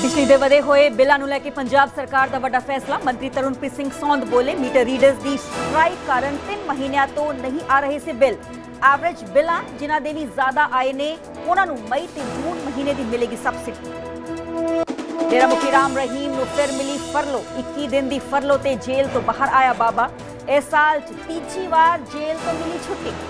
बिजली दे वधे होए बिलां नूं लैके पंजाब सरकार दा वड्डा फैसला। मंत्री तरुणप्रीत सिंह सौंध बोले मीटर रीडर्स दी स्ट्राइक कारण 3 महीनों तो नहीं आ रहे से बिल। एवरेज बिलां जिन्हां दे भी ज्यादा आए ने उन्हां नूं मई ते जून महीने दी मिलेगी सबसिडी। डेरा मुखी राम रहीम नूं फिर मिली फरलो। 21 दिन दी फरलो ते जेल तो बाहर आया बाबा। इस साल तीजी बार जेल तो मिली छुट्टी।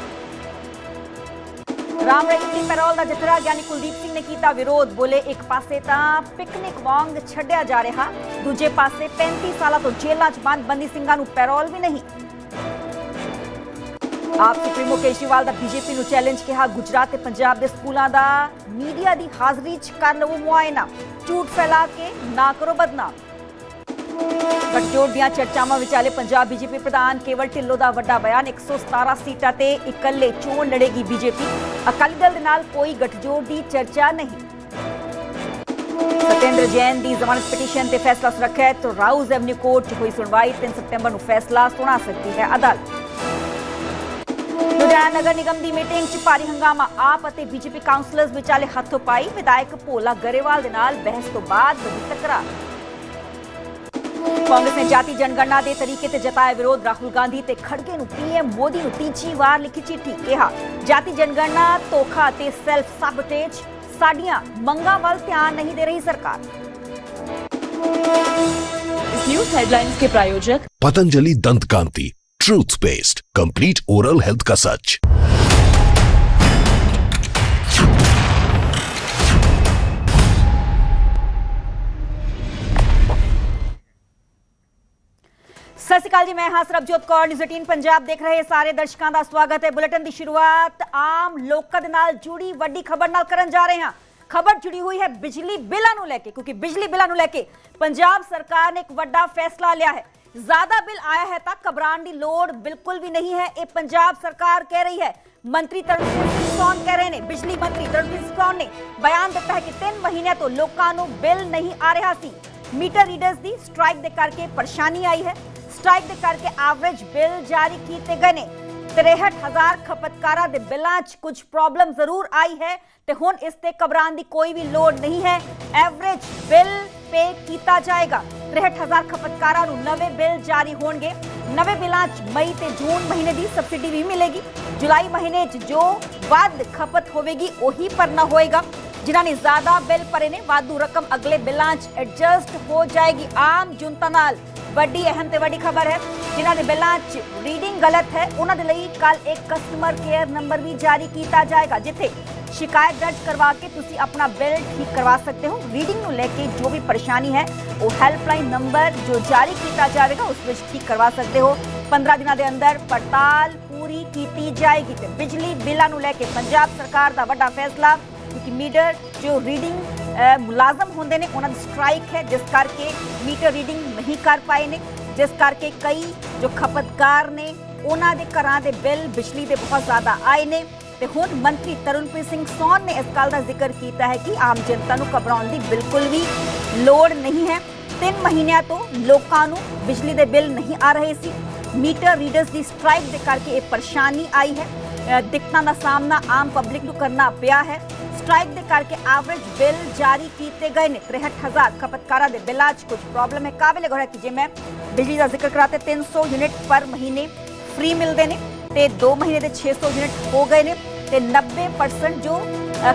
राम रहीम की पैरोल का जथरा ज्ञानी कुलदीप सिंह ने किया विरोध। बोले एक पासे तां पिकनिक वांग छड्डिया जा रहा, दूजे पासे 35 साल तो जेलों च बंद बंदी सिंघां नूं पैरोल भी नहीं। आप सुप्रीमो केजरीवाल का बीजेपी नूं चैलेंज किया। गुजरात ते पंजाब के स्कूलों का मीडिया की हाजरी च कर लवो मुआयना, झूठ फैला के ना करो बदनाम। गठजोड़ ਦੀਆਂ ਚਰਚਾਵਾਂ ਵਿਚਾਲੇ पंजाब बीजेपी प्रधान केवल ढिल्लों का वड्डा बयान। 117 सीटां ते इकल्ले चोण लड़ेगी बीजेपी। अकाली दल दे नाल कोई गठजोड़ की चर्चा नहीं। सत्येंद्र जैन की जमानत पिटीशन ते फैसला सुरक्षित। तो राउज एवन्यू कोर्ट च हुई सुनवाई। 3 सितंबर को फैसला सुना सकती है अदालत। लुधियाना नगर निगम की मीटिंग च भारी हंगामा। आप और बीजेपी काउंसलर्स विचाले हथों पाई। विधायक भोला गरेवाल दे नाल बहस तो बाद बड़ी तकरार। कांग्रेस ने जाति जनगणना के तरीके से जताया विरोध। राहुल गांधी ते खड़गे नूं पीएम मोदी नूं तीजी बार लिखी चिट्ठी। कहा जाति जनगणना धोखा ते सेल्फ साबोटेज, साडियां मंगां वल ध्यान नहीं दे रही सरकार। इस न्यूज हेडलाइंस के प्रायोजक Patanjali Dant Kanti, truth paste, complete oral health का सच। सत श्री अकाल जी, मैं हाँ सरबजोत कौर। न्यूज़ 18 पंजाब देख रहे सारे दर्शकों का स्वागत है। बुलेटिन की शुरुआत आम लोगों के नाल जुड़ी वड्डी खबर नाल करन जा रहे हैं। खबर जुड़ी हुई है बिजली बिलां नूं लैके, क्योंकि बिजली बिलां नूं लैके पंजाब सरकार ने एक वड्डा फैसला लिया है। ज्यादा बिल आया है तो घबराने की लोड़ बिल्कुल भी नहीं है, ये पंजाब सरकार कह रही है। मंत्री तरुणप्रीत सिंह सौंध कह रहे हैं, बिजली मंत्री तरुणप्रीत सिंह सौंध ने बयान दिता है कि 3 महीने तो लोगों को बिल नहीं आ रहा सी। मीटर रीडर्स की स्ट्राइक के करके परेशानी आई है। स्ट्राइक के करके एवरेज बिल जारी किए गए ने। 63,000 खपतकारां दे बिलां च कुछ प्रॉब्लम जरूर आई है ते हुण इस ते घबराने की कोई भी लोड़ नहीं है। एवरेज बिल पे किया जाएगा। 63,000 खपतकारां नूं नवे बिल जारी होणगे। नवे बिलां च मई ते जून महीने की सबसिडी भी मिलेगी। जुलाई महीने च जो वध खपत होवेगी उही भरना होएगा। जिन्हां ने ज्यादा बिल भरे ने वाधू रकम अगले बिलां च एडजस्ट हो जाएगी। आम जनता नाल वड्डी अहम ते वड्डी खबर है। जिन्हां दे बिलां च रीडिंग गलत है उन्हां दे लई कल एक कस्टमर केयर नंबर भी जारी किया जाएगा, जिथे शिकायत दर्ज करवा के तुसी अपना बिल ठीक करवा सकते हो। रीडिंग नूं लेके जो भी परेशानी है वो हेल्पलाइन नंबर जो जारी किया जाएगा उस विच ठीक करवा सकते हो। 15 दिनों के अंदर पड़ताल पूरी की जाएगी। ते बिजली बिलां नूं लेके पंजाब सरकार का वड्डा फैसला, क्योंकि मीटर जो रीडिंग मुलाजम होंदे ने उन्हां दी स्ट्राइक है, जिस करके मीटर रीडिंग नहीं कर पाए ने, जिस करके कई जो खपतकार ने उन्हां दे घरां दे बिल बिजली दे बहुत ज़्यादा आए ने। ते हुण मंत्री तरुणप्रीत सिंह सौंध ने इस गल का जिक्र किया है कि आम जनता नूं घबराउण दी बिल्कुल भी लोड़ नहीं है। 3 महीनों तो लोगों नूं बिजली दे बिल नहीं आ रहे सी। मीटर रीडर्स की स्ट्राइक के करके ये परेशानी आई है। दिक्कतों का सामना आम पब्लिक नूं करना पिया है। स्ट्राइक के करके एवरेज बिल जारी किए गए ने। 63,000 खपतकारां दे बिलां च कुछ प्रॉब्लम है। काबिल गौर है कि जे मैं बिजली का जिक्र करा तो 300 यूनिट पर महीने फ्री मिलते हैं ते 2 महीने के 600 यूनिट हो गए ने। ते 90% जो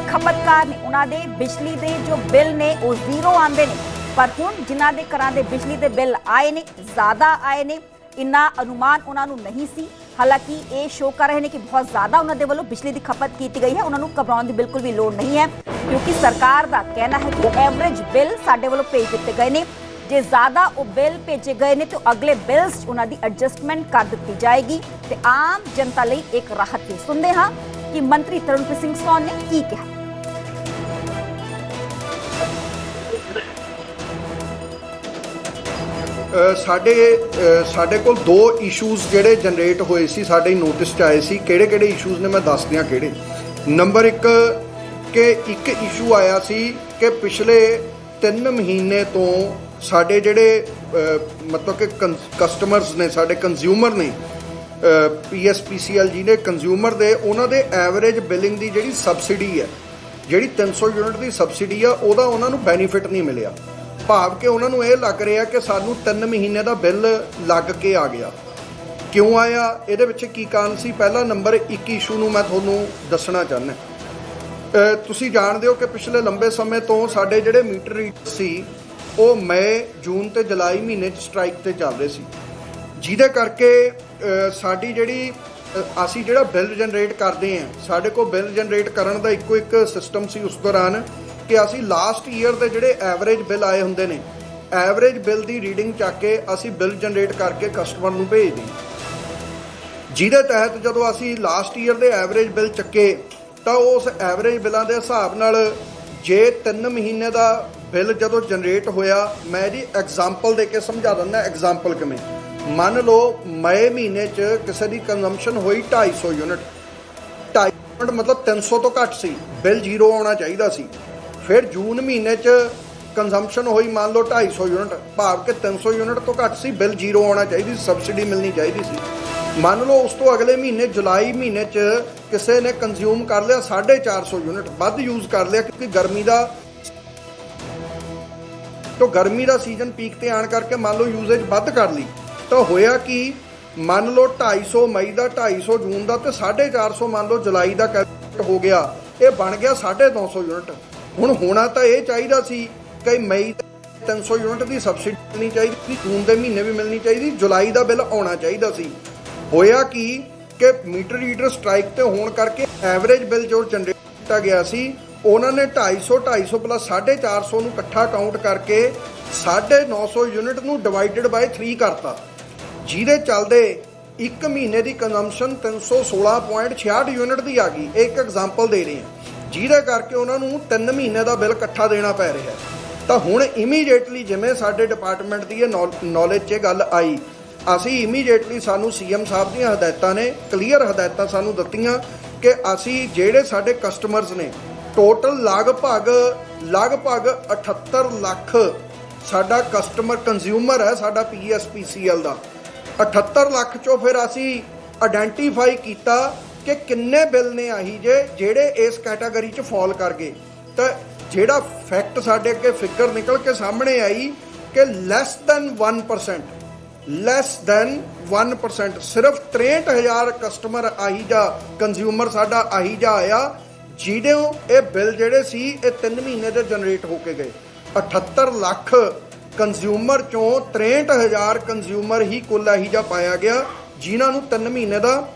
खपतकार ने उन्होंने बिजली के जो बिल ने वो जीरो आते हैं। पर हुण जिन्हां दे घरां दे बिजली के बिल आए ने ज़्यादा आए ने, इन्ना अनुमान उन्होंने नहीं सी। हालांकि ये शो कर रहे हैं कि बहुत ज़्यादा उन्होंने वालों बिजली की खपत की गई है। उन्होंने घबराने की बिल्कुल भी लोड़ नहीं है, क्योंकि सरकार का कहना है कि एवरेज बिल साडे वालों भेज दिए गए हैं। जे ज़्यादा वो बिल भेजे गए हैं तो अगले बिल्स उन्होंने एडजस्टमेंट कर दी जाएगी। तो आम जनता लई एक राहत है। सुनते हाँ कि मंत्री तरुणप्रीत सिंह सौंध ने की कहा। ਸਾਡੇ ਕੋਲ 2 ਇਸ਼ੂਜ਼ ਜਿਹੜੇ ਜਨਰੇਟ ਹੋਏ ਸੀ, ਸਾਡੇ ਨੋਟਿਸ 'ਚ ਆਏ ਸੀ। ਕਿਹੜੇ ਇਸ਼ੂਜ਼ ਨੇ ਮੈਂ ਦੱਸ ਦਿਆਂ ਕਿਹੜੇ। ਨੰਬਰ 1 ਕਿ ਇੱਕ ਇਸ਼ੂ ਆਇਆ ਸੀ ਕਿ ਪਿਛਲੇ 3 ਮਹੀਨੇ ਤੋਂ ਸਾਡੇ ਜਿਹੜੇ ਮਤਲਬ ਕਿ ਕਸਟਮਰਸ ਨੇ, ਸਾਡੇ ਕੰਜ਼ਿਊਮਰ ਨੇ, PSPCL ਜੀ ਨੇ ਕੰਜ਼ਿਊਮਰ ਦੇ, ਉਹਨਾਂ ਦੇ ਐਵਰੇਜ ਬਿਲਿੰਗ ਦੀ ਜਿਹੜੀ ਸਬਸਿਡੀ ਹੈ, ਜਿਹੜੀ 300 ਯੂਨਿਟ ਦੀ ਸਬਸਿਡੀ ਆ, ਉਹਦਾ ਉਹਨਾਂ ਨੂੰ ਬੈਨੀਫਿਟ ਨਹੀਂ ਮਿਲਿਆ। ਭਾਵ ਕਿ ਉਹਨਾਂ ਨੂੰ ਇਹ ਲੱਗ ਰਿਹਾ ਕਿ ਸਾਨੂੰ 3 ਮਹੀਨੇ ਦਾ ਬਿੱਲ ਲੱਗ ਕੇ ਆ ਗਿਆ। ਕਿਉਂ ਆਇਆ, ਇਹਦੇ ਵਿੱਚ ਕੀ ਕਾਰਨ ਸੀ? ਪਹਿਲਾ ਨੰਬਰ 1 ਇਸ਼ੂ ਨੂੰ ਮੈਂ ਤੁਹਾਨੂੰ ਦੱਸਣਾ ਚਾਹੁੰਦਾ। ਤੁਸੀਂ ਜਾਣਦੇ ਹੋ ਕਿ ਪਿਛਲੇ ਲੰਬੇ ਸਮੇਂ ਤੋਂ ਸਾਡੇ ਜਿਹੜੇ ਮੀਟਰ ਰੀਡਰ ਸੀ ਉਹ ਮਈ, ਜੂਨ ਤੇ ਜੁਲਾਈ ਮਹੀਨੇ 'ਚ ਸਟ੍ਰਾਈਕ ਤੇ ਚੱਲ ਰਹੇ ਸੀ, ਜਿਹਦੇ ਕਰਕੇ ਸਾਡੀ ਜਿਹੜੀ ਅਸੀਂ ਜਿਹੜਾ ਬਿੱਲ ਜਨਰੇਟ ਕਰਦੇ ਹਾਂ, ਸਾਡੇ ਕੋਲ ਬਿੱਲ ਜਨਰੇਟ ਕਰਨ ਦਾ ਇੱਕੋ ਇੱਕ ਸਿਸਟਮ ਸੀ ਉਸ ਦੌਰਾਨ ਕਿ ਅਸੀਂ ਲਾਸਟ ਈਅਰ ਦੇ ਜਿਹੜੇ ਐਵਰੇਜ ਬਿੱਲ ਆਏ ਹੁੰਦੇ ਨੇ, ਐਵਰੇਜ ਬਿੱਲ ਦੀ ਰੀਡਿੰਗ ਚੱਕ ਕੇ ਅਸੀਂ ਬਿੱਲ ਜਨਰੇਟ ਕਰਕੇ ਕਸਟਮਰ ਨੂੰ ਭੇਜਦੇ, ਜਿਹਦੇ ਤਹਿਤ ਜਦੋਂ ਅਸੀਂ ਲਾਸਟ ਈਅਰ ਦੇ ਐਵਰੇਜ ਬਿੱਲ ਚੱਕੇ ਤਾਂ ਉਸ ਐਵਰੇਜ ਬਿੱਲਾਂ ਦੇ ਹਿਸਾਬ ਨਾਲ ਜੇ 3 ਮਹੀਨੇ ਦਾ ਬਿੱਲ ਜਦੋਂ ਜਨਰੇਟ ਹੋਇਆ, ਮੈਂ ਇਹਦੀ ਐਗਜ਼ਾਮਪਲ ਦੇ ਕੇ ਸਮਝਾ ਦਿੰਦਾ। ਐਗਜ਼ਾਮਪਲ ਕਿਵੇਂ? ਮੰਨ ਲਓ ਮਈ ਮਹੀਨੇ 'ਚ ਕਿਸੇ ਦੀ ਕੰਜ਼ੰਪਸ਼ਨ ਹੋਈ 250 ਯੂਨਿਟ, 250 ਯੂਨਿਟ ਮਤਲਬ 300 ਤੋਂ ਘੱਟ ਸੀ, ਬਿੱਲ 0 ਆਉਣਾ ਚਾਹੀਦਾ ਸੀ। ਫਿਰ ਜੂਨ ਮਹੀਨੇ 'ਚ ਕੰਜ਼ੰਪਸ਼ਨ ਹੋਈ ਮੰਨ ਲਓ 250 ਯੂਨਿਟ, ਭਾਵ ਕਿ 300 ਯੂਨਿਟ ਤੋਂ ਘੱਟ ਸੀ, ਬਿੱਲ 0 ਆਉਣਾ ਚਾਹੀਦੀ, ਸਬਸਿਡੀ ਮਿਲਣੀ ਚਾਹੀਦੀ ਸੀ। ਮੰਨ ਲਓ ਉਸ ਤੋਂ ਅਗਲੇ ਮਹੀਨੇ ਜੁਲਾਈ ਮਹੀਨੇ 'ਚ ਕਿਸੇ ਨੇ ਕੰਜ਼ਿਊਮ ਕਰ ਲਿਆ 450 ਯੂਨਿਟ, ਵੱਧ ਯੂਜ਼ ਕਰ ਲਿਆ ਕਿਉਂਕਿ ਗਰਮੀ ਦਾ ਸੀਜ਼ਨ ਪੀਕ ਤੇ ਆਣ ਕਰਕੇ ਮੰਨ ਲਓ ਯੂਜ਼ੇਜ ਵੱਧ ਕਰ ਲਈ, ਤਾਂ ਹੋਇਆ ਕਿ ਮੰਨ ਲਓ 250 ਮਈ ਦਾ, 250 ਜੂਨ ਦਾ ਤੇ 450 ਮੰਨ ਲਓ ਜੁਲਾਈ ਦਾ ਕੈਲਕੂਲੇਟ ਹੋ ਗਿਆ, ਇਹ ਬਣ ਗਿਆ 250 ਯੂਨਿਟ। ਹੁਣ ਹੋਣਾ ਤਾਂ ਇਹ ਚਾਹੀਦਾ ਸੀ ਕਿ ਮਈ 300 ਯੂਨਿਟ ਦੀ ਸਬਸਿਡੀ ਮਿਲਣੀ ਚਾਹੀਦੀ ਸੀ, ਜੂਨ ਦੇ ਮਹੀਨੇ ਵੀ ਮਿਲਣੀ ਚਾਹੀਦੀ, ਜੁਲਾਈ ਦਾ ਬਿੱਲ ਆਉਣਾ ਚਾਹੀਦਾ ਸੀ। ਹੋਇਆ ਕਿ ਮੀਟਰ ਰੀਡਰ ਸਟ੍ਰਾਈਕ ਤੇ ਹੋਣ ਕਰਕੇ ਐਵਰੇਜ ਬਿੱਲ ਜੋ ਜਨਰੇਟ ਕੀਤਾ ਗਿਆ ਸੀ, ਉਹਨਾਂ ਨੇ 250 ਪਲੱਸ 450 ਨੂੰ ਇਕੱਠਾ ਕਾਊਂਟ ਕਰਕੇ 950 ਯੂਨਿਟ ਨੂੰ ਡਿਵਾਈਡਡ ਬਾਈ 3 ਕਰਤਾ, ਜਿਹਦੇ ਚੱਲਦੇ 1 ਮਹੀਨੇ ਦੀ ਕੰਜ਼ੰਪਸ਼ਨ 316.66 ਯੂਨਿਟ ਦੀ ਆ ਗਈ। ਇੱਕ ਐਗਜ਼ਾਮਪਲ ਦੇ ਰਹੇ ਹਾਂ, ਜਿਹਦੇ ਕਰਕੇ ਉਹਨਾਂ ਨੂੰ 3 ਮਹੀਨੇ ਦਾ ਬਿੱਲ ਇਕੱਠਾ ਦੇਣਾ ਪੈ ਰਿਹਾ। ਤਾਂ ਹੁਣ ਇਮੀਡੀਏਟਲੀ ਜਿਵੇਂ ਸਾਡੇ ਡਿਪਾਰਟਮੈਂਟ ਦੀ ਇਹ ਨੌਲੇਜ 'ਚ ਗੱਲ ਆਈ, ਅਸੀਂ ਇਮੀਡੀਏਟਲੀ ਸਾਨੂੰ ਸੀਐਮ ਸਾਹਿਬ ਦੀਆਂ ਹਦਾਇਤਾਂ ਨੇ, ਕਲੀਅਰ ਹਦਾਇਤਾਂ ਸਾਨੂੰ ਦਿੱਤੀਆਂ ਕਿ ਅਸੀਂ ਜਿਹੜੇ ਸਾਡੇ ਕਸਟਮਰਸ ਨੇ ਟੋਟਲ ਲਗਭਗ 78 ਲੱਖ ਸਾਡਾ ਕਸਟਮਰ ਕੰਜ਼ਿਊਮਰ ਹੈ ਸਾਡਾ PSPCL ਦਾ। 78 ਲੱਖ ਚੋਂ ਫਿਰ ਅਸੀਂ ਆਇਡੈਂਟੀਫਾਈ ਕੀਤਾ ਕਿ ਕਿੰਨੇ ਬਿੱਲ ਨੇ ਆਹੀ ਜਿਹੜੇ ਇਸ ਕੈਟਾਗਰੀ 'ਚ ਫਾਲ ਕਰ ਗਏ। ਤਾਂ ਜਿਹੜਾ ਫੈਕਟ ਸਾਡੇ ਅੱਗੇ ਫਿਗਰ ਨਿਕਲ ਕੇ ਸਾਹਮਣੇ ਆਈ ਕਿ ਲੈਸ ਦੈਨ 1%, ਸਿਰਫ 63,000 ਕਸਟਮਰ ਆਹੀ ਜਾ ਕੰਜ਼ਿਊਮਰ ਸਾਡਾ ਆਹੀ ਜਾ ਆਇਆ ਜਿਹਦੇ ਇਹ ਬਿੱਲ ਜਿਹੜੇ ਸੀ ਇਹ 3 ਮਹੀਨੇ ਦੇ ਜਨਰੇਟ ਹੋ ਕੇ ਗਏ। 78 ਲੱਖ ਕੰਜ਼ਿਊਮਰ ਚੋਂ 63,000 ਕੰਜ਼ਿਊਮਰ ਹੀ ਕੁੱਲ ਆਹੀ ਜਾ ਪਾਇਆ ਗਿਆ ਜਿਨ੍ਹਾਂ ਨੂੰ 3 ਮਹੀਨੇ ਦਾ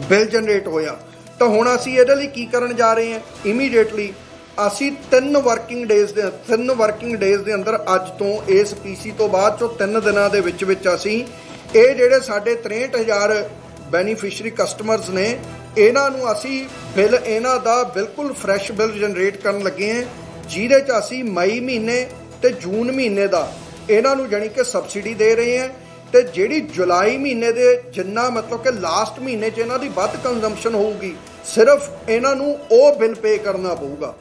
ਬਿੱਲ ਜਨਰੇਟ ਹੋਇਆ। ਤਾਂ ਹੁਣ ਅਸੀਂ ਇਹਦੇ ਲਈ ਕੀ ਕਰਨ ਜਾ ਰਹੇ ਹਾਂ? ਇਮੀਡੀਏਟਲੀ ਅਸੀਂ 3 ਵਰਕਿੰਗ ਡੇਜ਼ ਦੇ ਅੰਦਰ ਅੱਜ ਤੋਂ ਇਸ PC ਤੋਂ ਬਾਅਦ ਚੋਂ 3 ਦਿਨਾਂ ਦੇ ਵਿੱਚ ਅਸੀਂ ਇਹ ਜਿਹੜੇ ਸਾਡੇ 63,000 ਬੈਨੀਫਿਸ਼ਰੀ ਕਸਟਮਰਸ ਨੇ ਇਹਨਾਂ ਨੂੰ ਅਸੀਂ ਬਿੱਲ ਇਹਨਾਂ ਦਾ ਬਿਲਕੁਲ ਫਰੈਸ਼ ਬਿੱਲ ਜਨਰੇਟ ਕਰਨ ਲੱਗੇ ਹਾਂ, ਜਿਹਦੇ 'ਚ ਅਸੀਂ ਮਈ ਮਹੀਨੇ ਤੇ ਜੂਨ ਮਹੀਨੇ ਦਾ ਇਹਨਾਂ ਨੂੰ ਜਾਣੀ ਕਿ ਸਬਸਿਡੀ ਦੇ ਰਹੇ ਹਾਂ। ਤੇ ਜਿਹੜੀ ਜੁਲਾਈ ਮਹੀਨੇ ਦੇ ਜਿੰਨਾ ਮਤਲਬ ਕਿ ਲਾਸਟ ਮਹੀਨੇ 'ਚ ਇਹਨਾਂ ਦੀ ਵੱਧ ਕੰਜ਼ੰਪਸ਼ਨ ਹੋਊਗੀ, ਸਿਰਫ ਇਹਨਾਂ ਨੂੰ ਉਹ ਬਿੱਲ ਪੇ ਕਰਨਾ ਪਊਗਾ।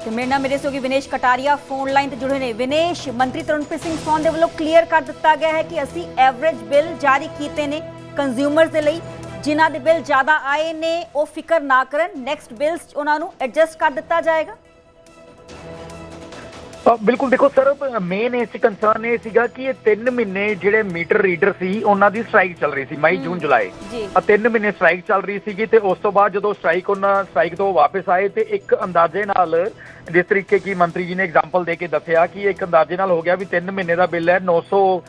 ਤੇ ਮੇਰੇ ਨਾਲ ਮੇਰੇ ਸੋਗੀ ਵਿਨੇਸ਼ ਕਟਾਰੀਆ ਫੋਨ ਲਾਈਨ ਤੇ ਜੁੜੇ ਨੇ। ਵਿਨੇਸ਼, ਮੰਤਰੀ ਤਰਨਪ੍ਰੀਤ ਸਿੰਘ ਸੋਨ ਦੇ ਵੱਲੋਂ ਕਲੀਅਰ ਕਰ ਦਿੱਤਾ ਗਿਆ ਹੈ ਕਿ ਅਸੀਂ ਐਵਰੇਜ ਬਿੱਲ ਜਾਰੀ ਕੀਤੇ ਨੇ ਕੰਜ਼ਿਊਮਰਸ ਦੇ ਲਈ, ਜਿਨ੍ਹਾਂ ਦੇ ਬਿੱਲ ਜ਼ਿਆਦਾ ਆਏ ਨੇ ਉਹ ਫਿਕਰ ਨਾ ਕਰਨ, ਨੈਕਸਟ ਬਿੱਲਸ ਉਹਨਾਂ ਨੂੰ ਐਡਜਸਟ ਕਰ ਦਿੱਤਾ ਜਾਏਗਾ। ਬਿਲਕੁਲ, ਦੇਖੋ ਸਰ, ਮੇਨ ਇਸ 'ਚ ਕੰਸਰਨ ਇਹ ਸੀਗਾ ਕਿ ਇਹ 3 ਮਹੀਨੇ ਜਿਹੜੇ ਮੀਟਰ ਰੀਡਰ ਸੀ ਉਹਨਾਂ ਦੀ ਸਟ੍ਰਾਈਕ ਚੱਲ ਰਹੀ ਸੀ, ਮਈ ਜੂਨ ਜੁਲਾਈ 3 ਮਹੀਨੇ ਸਟ੍ਰਾਈਕ ਚੱਲ ਰਹੀ ਸੀਗੀ। ਤੇ ਉਸ ਤੋਂ ਬਾਅਦ ਜਦੋਂ ਸਟ੍ਰਾਈਕ ਤੋਂ ਵਾਪਸ ਆਏ ਤੇ ਇੱਕ ਅੰਦਾਜ਼ੇ ਨਾਲ, ਜਿਸ ਤਰੀਕੇ ਕੀ ਮੰਤਰੀ ਜੀ ਨੇ ਐਗਜ਼ਾਮਪਲ ਦੇ ਕੇ ਦੱਸਿਆ ਕਿ ਇੱਕ ਅੰਦਾਜ਼ੇ ਨਾਲ ਹੋ ਗਿਆ ਵੀ 3 ਮਹੀਨੇ ਦਾ ਬਿੱਲ ਹੈ 900